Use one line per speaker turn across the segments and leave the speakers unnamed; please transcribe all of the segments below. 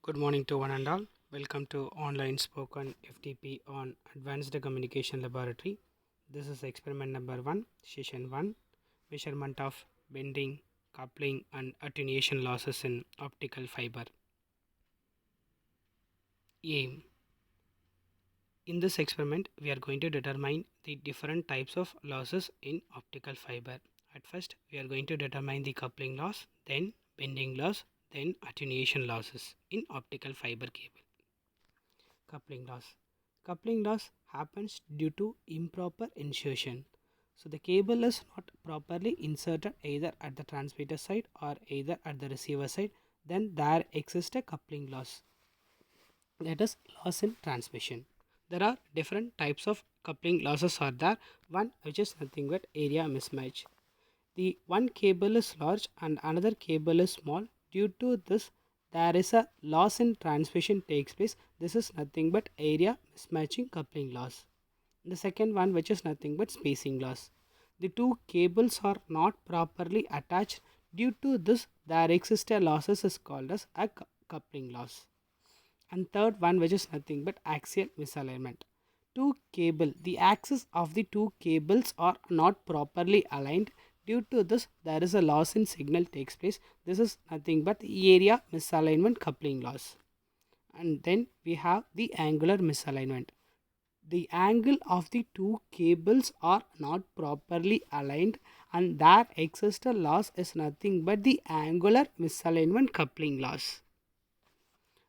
Good morning to one and all. Welcome to online spoken FTP on Advanced Communication Laboratory. This is experiment number 1, session 1, measurement of bending, coupling and attenuation losses in optical fiber. Aim. In this experiment, we are going to determine the different types of losses in optical fiber. At first, we are going to determine the coupling loss, then bending loss, then attenuation losses in optical fiber cable. Coupling loss. Coupling loss happens due to improper insertion. So the cable is not properly inserted either at the transmitter side or either at the receiver side, then there exists a coupling loss, that is loss in transmission. There are different types of coupling losses are there. One which is nothing but area mismatch. The one cable is large and another cable is small. Due to this, there is a loss in transmission takes place. This is nothing but area mismatching coupling loss. The second one, which is nothing but spacing loss. The two cables are not properly attached. Due to this, there exists a losses is called as a coupling loss. And third one, which is nothing but axial misalignment. The axis of the two cables are not properly aligned. Due to this, there is a loss in signal takes place. This is nothing but the area misalignment coupling loss. And then we have the angular misalignment. The angle of the two cables are not properly aligned, and there exists a loss is nothing but the angular misalignment coupling loss.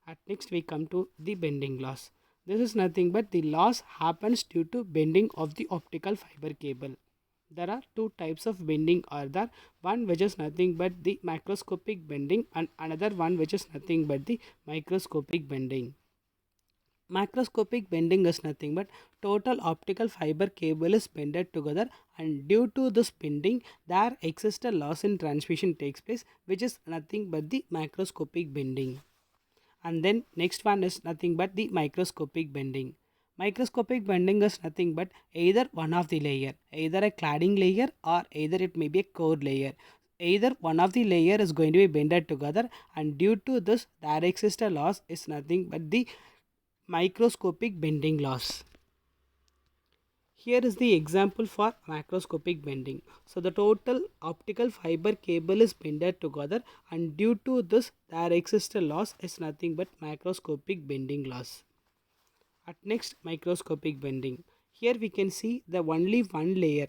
At next we come to the bending loss. This is nothing but the loss happens due to bending of the optical fiber cable. There are two types of bending are there. One which is nothing but the macroscopic bending and another one which is nothing but the microscopic bending. Macroscopic bending is nothing but total optical fiber cable is bended together, and due to this bending there exists a loss in transmission takes place, which is nothing but the macroscopic bending. And then next one is nothing but the microscopic bending. Microscopic bending is nothing but either one of the layer, either a cladding layer or either it may be a core layer. Either one of the layer is going to be bended together, and due to this there exists a loss is nothing but the microscopic bending loss. Here is the example for macroscopic bending. So the total optical fiber cable is bended together, and due to this there exists a loss is nothing but macroscopic bending loss. At next, microscopic bending. Here we can see the only one layer.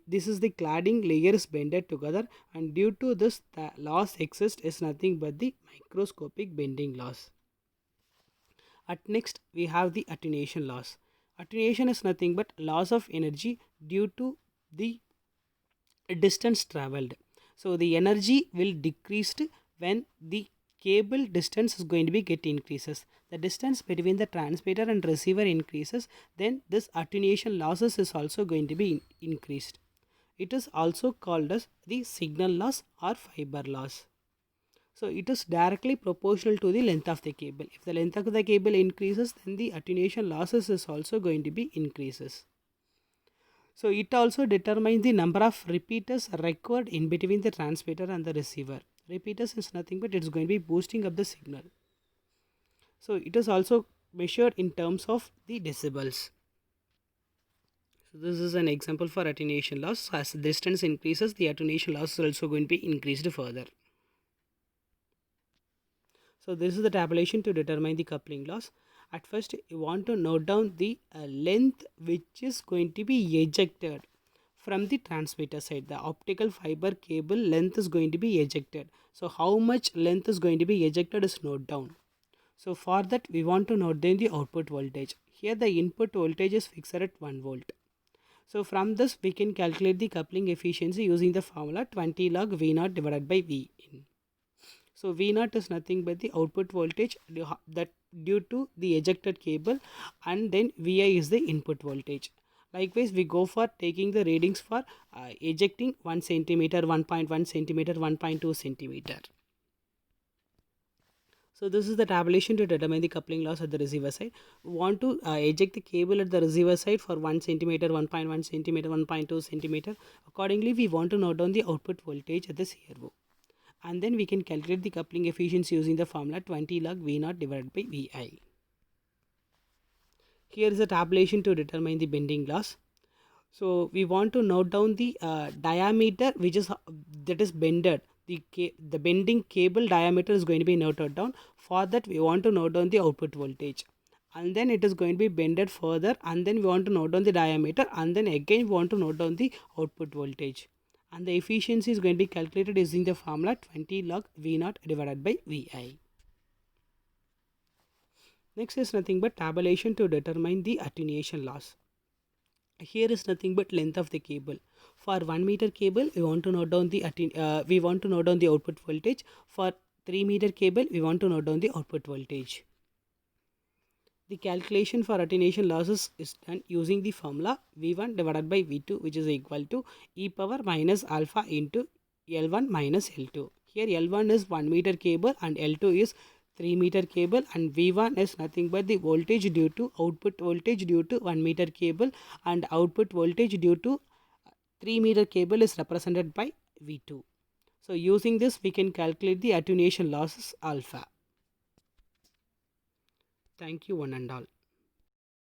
This is the cladding layer is bended together, and due to this the loss exists is nothing but the microscopic bending loss. At next we have the attenuation loss. Attenuation is nothing but loss of energy due to the distance traveled. So the energy will decreased when the cable distance is going to be get increases. The distance between the transmitter and receiver increases, then this attenuation losses is also going to be increased. It is also called as the signal loss or fiber loss. So it is directly proportional to the length of the cable. If the length of the cable increases, then the attenuation losses is also going to be increases. So it also determines the number of repeaters required in between the transmitter and the receiver. Repeaters is nothing but it's going to be boosting up the signal. So it is also measured in terms of the decibels. So this is an example for attenuation loss. As the distance increases, the attenuation loss is also going to be increased further. So this is the tabulation to determine the coupling loss. At first you want to note down the length which is going to be ejected from the transmitter side. The optical fiber cable length is going to be ejected. So how much length is going to be ejected is note down. So for that we want to note down the output voltage. Here the input voltage is fixed at 1 volt. So from this we can calculate the coupling efficiency using the formula 20 log V0 divided by V in. So V0 is nothing but the output voltage that due to the ejected cable, and then Vi is the input voltage. Likewise, we go for taking the readings for ejecting 1 centimeter, 1.1 centimeter, 1.2 centimeter. So this is the tabulation to determine the coupling loss at the receiver side. We want to eject the cable at the receiver side for 1 centimeter, 1.1 centimeter, 1.2 centimeter. Accordingly, we want to note down the output voltage at the CRO. and then we can calculate the coupling efficiency using the formula 20 log V0 divided by Vi. Here is a tabulation to determine the bending loss. So we want to note down the diameter which is that is bended. The bending cable diameter is going to be noted down. For that we want to note down the output voltage, and then it is going to be bended further, and then we want to note down the diameter, and then again we want to note down the output voltage, and the efficiency is going to be calculated using the formula 20 log V0 divided by Vi. Next is nothing but tabulation to determine the attenuation loss. Here is nothing but length of the cable. For 1 meter cable, we want to note down the output voltage. For 3 meter cable, we want to note down the output voltage. The calculation for attenuation losses is done using the formula V1 divided by V2, which is equal to e power minus alpha into L1 minus L2. Here L1 is 1 meter cable and L2 is 3 meter cable, and V1 is nothing but the voltage due to output voltage due to 1 meter cable, and output voltage due to 3 meter cable is represented by V2. So using this we can calculate the attenuation losses alpha. Thank you one and all.